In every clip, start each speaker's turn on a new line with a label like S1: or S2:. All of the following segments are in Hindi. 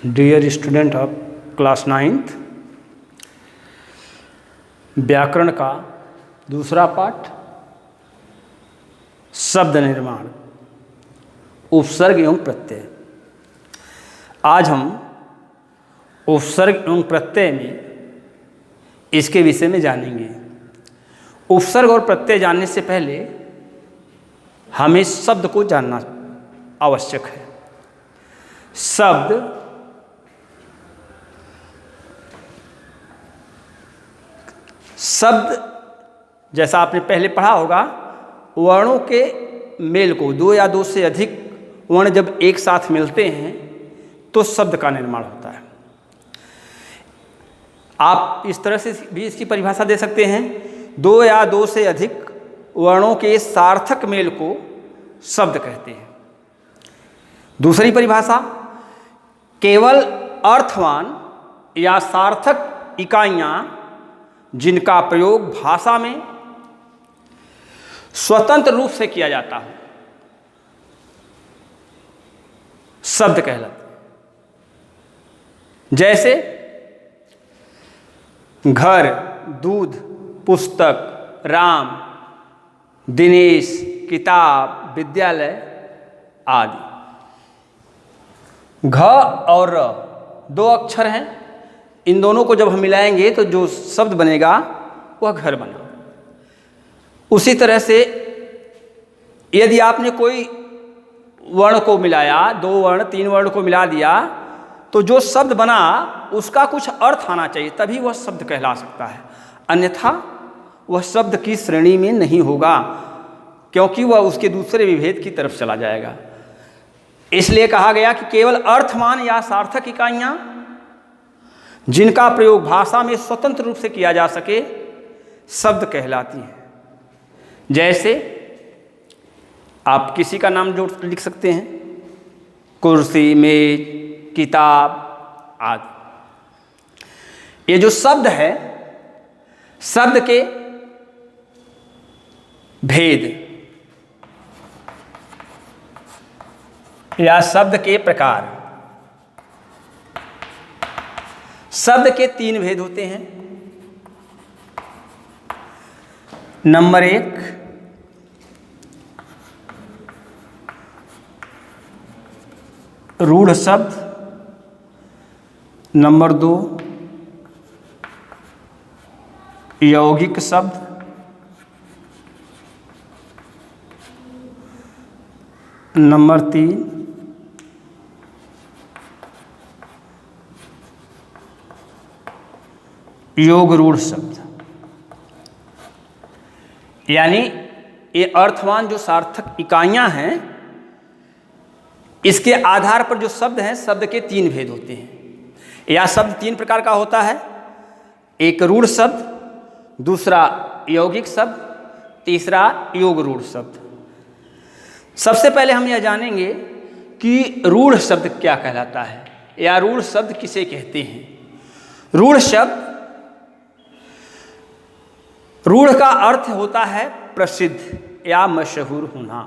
S1: Dear student of class 9th, व्याकरण का दूसरा पाठ शब्द निर्माण, उपसर्ग एवं प्रत्यय। आज हम उपसर्ग एवं प्रत्यय में इसके विषय में जानेंगे। उपसर्ग और प्रत्यय जानने से पहले हमें शब्द को जानना आवश्यक है। शब्द जैसा आपने पहले पढ़ा होगा, वर्णों के मेल को, दो या दो से अधिक वर्ण जब एक साथ मिलते हैं तो शब्द का निर्माण होता है। आप इस तरह से भी इसकी परिभाषा दे सकते हैं, दो या दो से अधिक वर्णों के सार्थक मेल को शब्द कहते हैं। दूसरी परिभाषा, केवल अर्थवान या सार्थक इकाइयाँ जिनका प्रयोग भाषा में स्वतंत्र रूप से किया जाता है, शब्द कहलाते हैं। जैसे घर, दूध, पुस्तक, राम, दिनेश, किताब, विद्यालय आदि। घ और र दो अक्षर हैं, इन दोनों को जब हम मिलाएंगे तो जो शब्द बनेगा वह घर बना। उसी तरह से यदि आपने कोई वर्ण को मिलाया, दो वर्ण तीन वर्ण को मिला दिया, तो जो शब्द बना उसका कुछ अर्थ आना चाहिए, तभी वह शब्द कहला सकता है। अन्यथा वह शब्द की श्रेणी में नहीं होगा, क्योंकि वह उसके दूसरे विभेद की तरफ चला जाएगा। इसलिए कहा गया कि केवल अर्थवान या सार्थक इकाइयाँ जिनका प्रयोग भाषा में स्वतंत्र रूप से किया जा सके शब्द कहलाती हैं। जैसे आप किसी का नाम जोड़ लिख सकते हैं, कुर्सी, मेज, किताब आदि। ये जो शब्द है, शब्द के भेद या शब्द के प्रकार, शब्द के तीन भेद होते हैं। नंबर 1, रूढ़ शब्द। नंबर 2, यौगिक शब्द। नंबर 3, योग रूढ़ शब्द। यानी ये अर्थवान जो सार्थक इकाइयां हैं, इसके आधार पर जो शब्द हैं, शब्द के तीन भेद होते हैं। या शब्द तीन प्रकार का होता है, एक रूढ़ शब्द, दूसरा यौगिक शब्द, तीसरा योग रूढ़ शब्द। सबसे पहले हम यह जानेंगे कि रूढ़ शब्द क्या कहलाता है या रूढ़ शब्द किसे कहते हैं। रूढ़ शब्द, रूढ़ का अर्थ होता है प्रसिद्ध या मशहूर होना।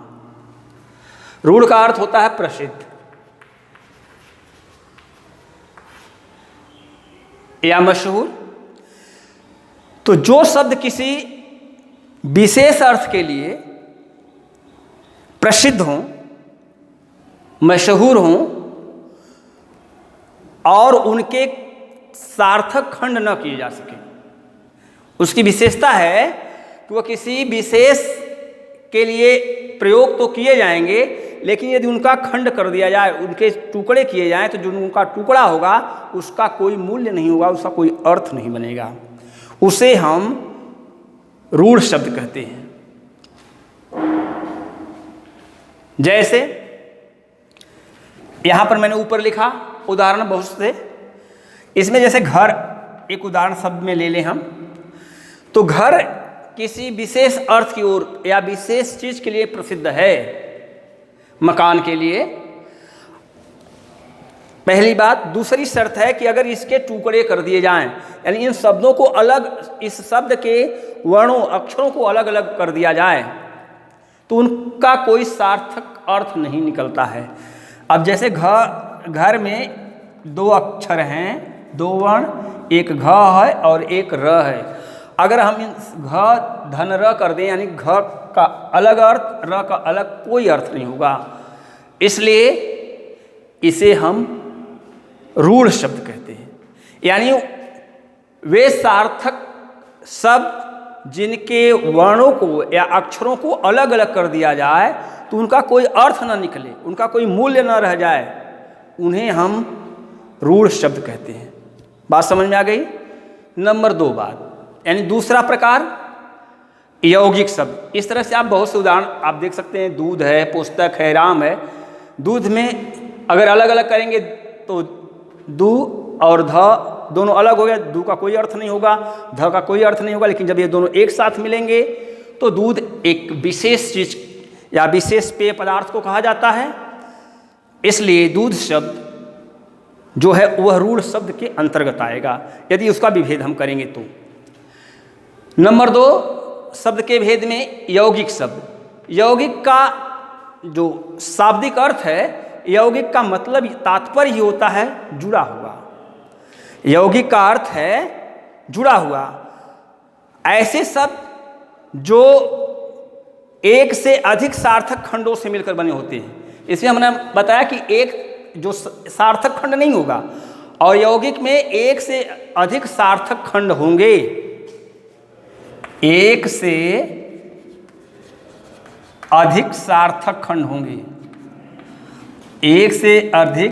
S1: रूढ़ का अर्थ होता है प्रसिद्ध या मशहूर। तो जो शब्द किसी विशेष अर्थ के लिए प्रसिद्ध हों, मशहूर हों और उनके सार्थक खंड न किए जा सके, उसकी विशेषता है कि वह किसी विशेष के लिए प्रयोग तो किए जाएंगे, लेकिन यदि उनका खंड कर दिया जाए, उनके टुकड़े किए जाएं, तो जो उनका टुकड़ा होगा उसका कोई मूल्य नहीं होगा, उसका कोई अर्थ नहीं बनेगा। उसे हम रूढ़ शब्द कहते हैं। जैसे यहाँ पर मैंने ऊपर लिखा उदाहरण बहुत से, इसमें जैसे घर एक उदाहरण शब्द में ले लें हम, तो घर किसी विशेष अर्थ की ओर या विशेष चीज के लिए प्रसिद्ध है, मकान के लिए। पहली बात। दूसरी शर्त है कि अगर इसके टुकड़े कर दिए जाएं, यानी इन शब्दों को अलग, इस शब्द के वर्णों, अक्षरों को अलग अलग कर दिया जाए, तो उनका कोई सार्थक अर्थ नहीं निकलता है। अब जैसे घर में दो अक्षर हैं, दो वर्ण, एक घ है और एक र है। अगर हम घ धन र कर दें यानी घ का अलग अर्थ, र का अलग कोई अर्थ नहीं होगा, इसलिए इसे हम रूढ़ शब्द कहते हैं। यानी वे सार्थक शब्द जिनके वर्णों को या अक्षरों को अलग अलग कर दिया जाए तो उनका कोई अर्थ ना निकले, उनका कोई मूल्य ना रह जाए, उन्हें हम रूढ़ शब्द कहते हैं। बात समझ में आ गई। नंबर 2 बात, यानी दूसरा प्रकार यौगिक शब्द। इस तरह से आप बहुत से उदाहरण आप देख सकते हैं। दूध है, पुस्तक है, राम है। दूध में अगर अलग अलग करेंगे तो दू और ध दोनों अलग हो गया, दू का कोई अर्थ नहीं होगा, ध का कोई अर्थ नहीं होगा। लेकिन जब ये दोनों एक साथ मिलेंगे तो दूध एक विशेष चीज या विशेष पेय पदार्थ को कहा जाता है, इसलिए दूध शब्द जो है वह रूढ़ शब्द के अंतर्गत आएगा यदि उसका विभेद हम करेंगे तो। नंबर 2 शब्द के भेद में यौगिक शब्द। यौगिक का जो शाब्दिक अर्थ है, यौगिक का मतलब तात्पर्य ही होता है जुड़ा हुआ। यौगिक का अर्थ है जुड़ा हुआ। ऐसे शब्द जो एक से अधिक सार्थक खंडों से मिलकर बने होते हैं। इसमें हमने बताया कि एक जो सार्थक खंड नहीं होगा और यौगिक में एक से अधिक सार्थक खंड होंगे। एक से अधिक सार्थक खंड होंगे, एक से अधिक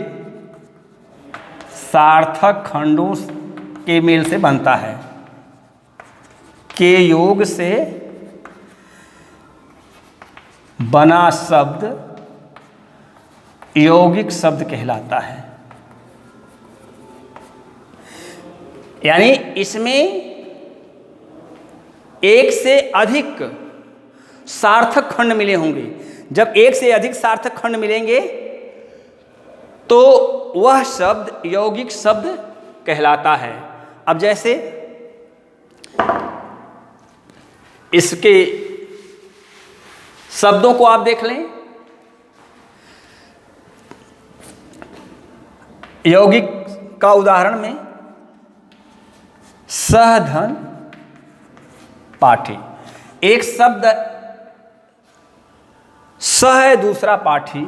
S1: सार्थक खंडों के मेल से बनता है, के योग से बना शब्द यौगिक शब्द कहलाता है। यानी इसमें एक से अधिक सार्थक खंड मिले होंगे। जब एक से अधिक सार्थक खंड मिलेंगे तो वह शब्द यौगिक शब्द कहलाता है। अब जैसे इसके शब्दों को आप देख लें। यौगिक का उदाहरण में सहधन पाठी। एक शब्द सह है, दूसरा पाठी।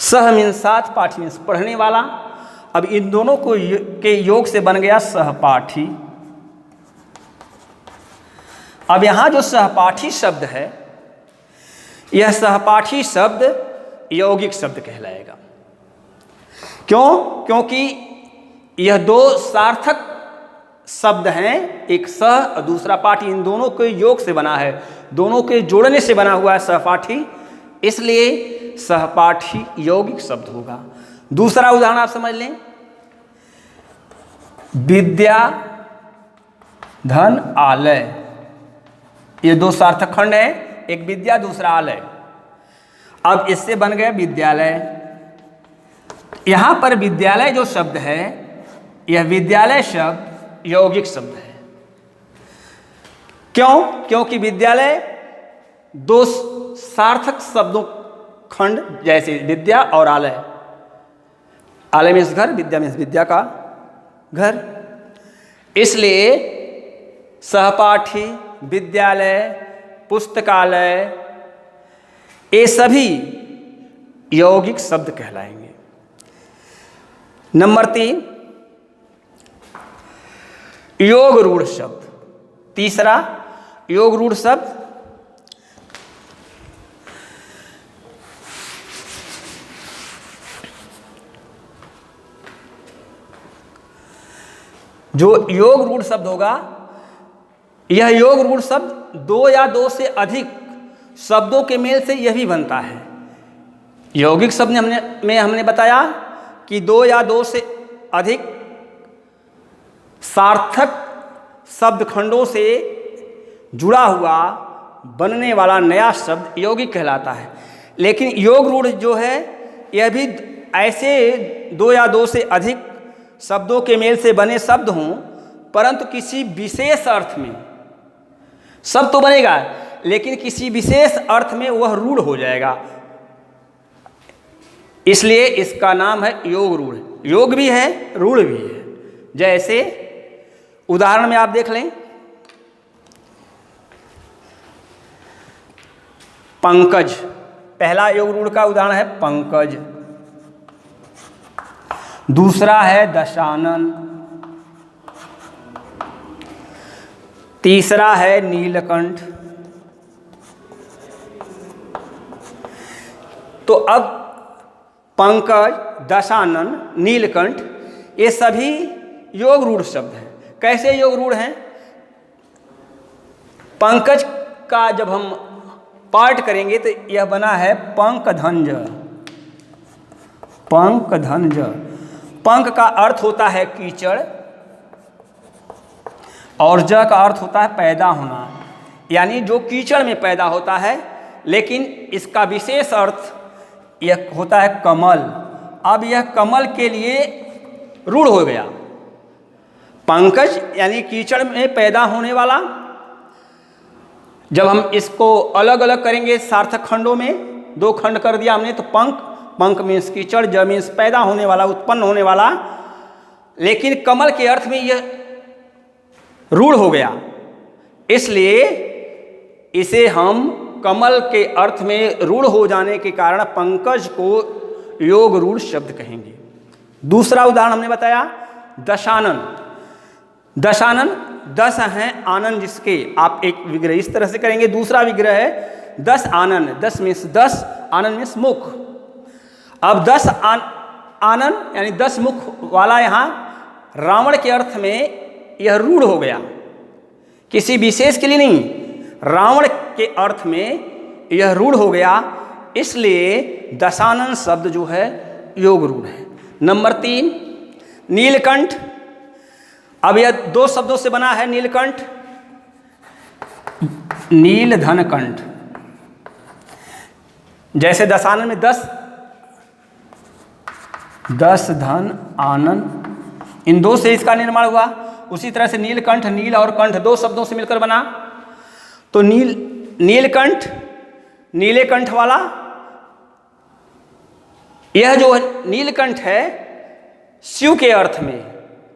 S1: सह मीन्स साथ, पाठी मीन्स पढ़ने वाला। अब इन दोनों को के योग से बन गया सहपाठी। अब यहां जो सहपाठी शब्द है, यह सहपाठी शब्द यौगिक शब्द कहलाएगा। क्यों? क्योंकि यह दो सार्थक शब्द हैं, एक सह और दूसरा पाठी। इन दोनों के योग से बना है, दोनों के जोड़ने से बना हुआ है सहपाठी, इसलिए सहपाठी यौगिक शब्द होगा। दूसरा उदाहरण आप समझ लें। विद्या धन आलय, ये दो सार्थक खंड है, एक विद्या दूसरा आलय। अब इससे बन गया विद्यालय। यहां पर विद्यालय जो शब्द है, यह विद्यालय शब्द यौगिक शब्द है। क्यों? क्योंकि विद्यालय दो सार्थक शब्दों खंड, जैसे विद्या और आलय। आलय मीन्स घर, विद्या मीन्स विद्या का घर, इसलिए सहपाठी, विद्यालय, पुस्तकालय, ये सभी यौगिक शब्द कहलाएंगे। नंबर 3 योग रूढ़ शब्द। तीसरा योग रूढ़ शब्द जो योग रूढ़ शब्द होगा, यह योग रूढ़ शब्द दो या दो से अधिक शब्दों के मेल से यह भी बनता है। यौगिक शब्द में हमने बताया कि दो या दो से अधिक सार्थक शब्द खंडों से जुड़ा हुआ बनने वाला नया शब्द यौगिक कहलाता है। लेकिन योग रूढ़ जो है, यह भी ऐसे दो या दो से अधिक शब्दों के मेल से बने शब्द हों, परंतु किसी विशेष अर्थ में, शब्द तो बनेगा लेकिन किसी विशेष अर्थ में वह रूढ़ हो जाएगा, इसलिए इसका नाम है योग रूढ़। योग भी है, रूढ़ भी है। जैसे उदाहरण में आप देख लें, पंकज, पहला योग रूढ़ का उदाहरण है पंकज। दूसरा है दशानन, तीसरा है नीलकंठ। तो अब पंकज, दशानन, नीलकंठ ये सभी योग रूढ़ शब्द हैं। कैसे योग रूढ़ हैं? पंकज का जब हम पाठ करेंगे तो यह बना है पंकधंज। पंकधंज, पंक का अर्थ होता है कीचड़ और ज का अर्थ होता है पैदा होना, यानी जो कीचड़ में पैदा होता है। लेकिन इसका विशेष अर्थ यह होता है कमल। अब यह कमल के लिए रूढ़ हो गया। पंकज यानी कीचड़ में पैदा होने वाला। जब हम इसको अलग अलग करेंगे सार्थक खंडों में, 2 खंड कर दिया हमने, तो पंक, पंक मीन्स कीचड़, ज मीन्स पैदा होने वाला, उत्पन्न होने वाला। लेकिन कमल के अर्थ में यह रूढ़ हो गया, इसलिए इसे हम कमल के अर्थ में रूढ़ हो जाने के कारण पंकज को योग रूढ़ शब्द कहेंगे। दूसरा उदाहरण हमने बताया दशानन। दशानन 10 हैं आनन जिसके, आप एक विग्रह इस तरह से करेंगे। दूसरा विग्रह है 10 आनन, 10 मीन्स 10, आनन मीन्स मुख। अब 10 आनन यानी 10 मुख वाला यहाँ रावण के अर्थ में यह रूढ़ हो गया, किसी विशेष के लिए नहीं, रावण के अर्थ में यह रूढ़ हो गया। इसलिए दशानन शब्द जो है योग रूढ़ है। नंबर 3 नीलकंठ। अब यह 2 शब्दों से बना है नीलकंठ, नील धन कंठ। जैसे दशानन में 10 धन आनंद, इन 2 से इसका निर्माण हुआ। उसी तरह से नीलकंठ, नील और कंठ 2 शब्दों से मिलकर बना। तो नीलकंठ, नीले कंठ वाला, यह जो नीलकंठ है शिव के अर्थ में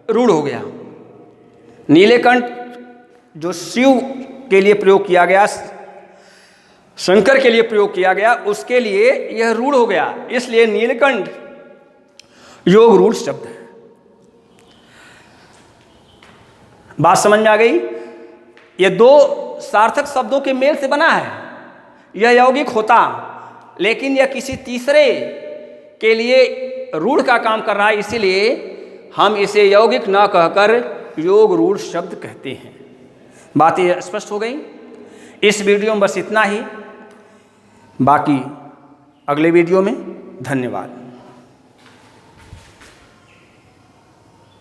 S1: रूढ़ हो गया। नीले कंठ जो शिव के लिए प्रयोग किया गया, शंकर के लिए प्रयोग किया गया, उसके लिए यह रूढ़ हो गया। इसलिए नीलकंठ योग रूढ़ शब्द है। बात समझ में आ गई? ये 2 सार्थक शब्दों के मेल से बना है, यह यौगिक होता, लेकिन यह किसी तीसरे के लिए रूढ़ का काम कर रहा है, इसीलिए हम इसे यौगिक न कहकर योग रूढ़ शब्द कहते हैं। बात ये स्पष्ट हो गई? इस वीडियो में बस इतना ही, बाकी अगले वीडियो में। धन्यवाद।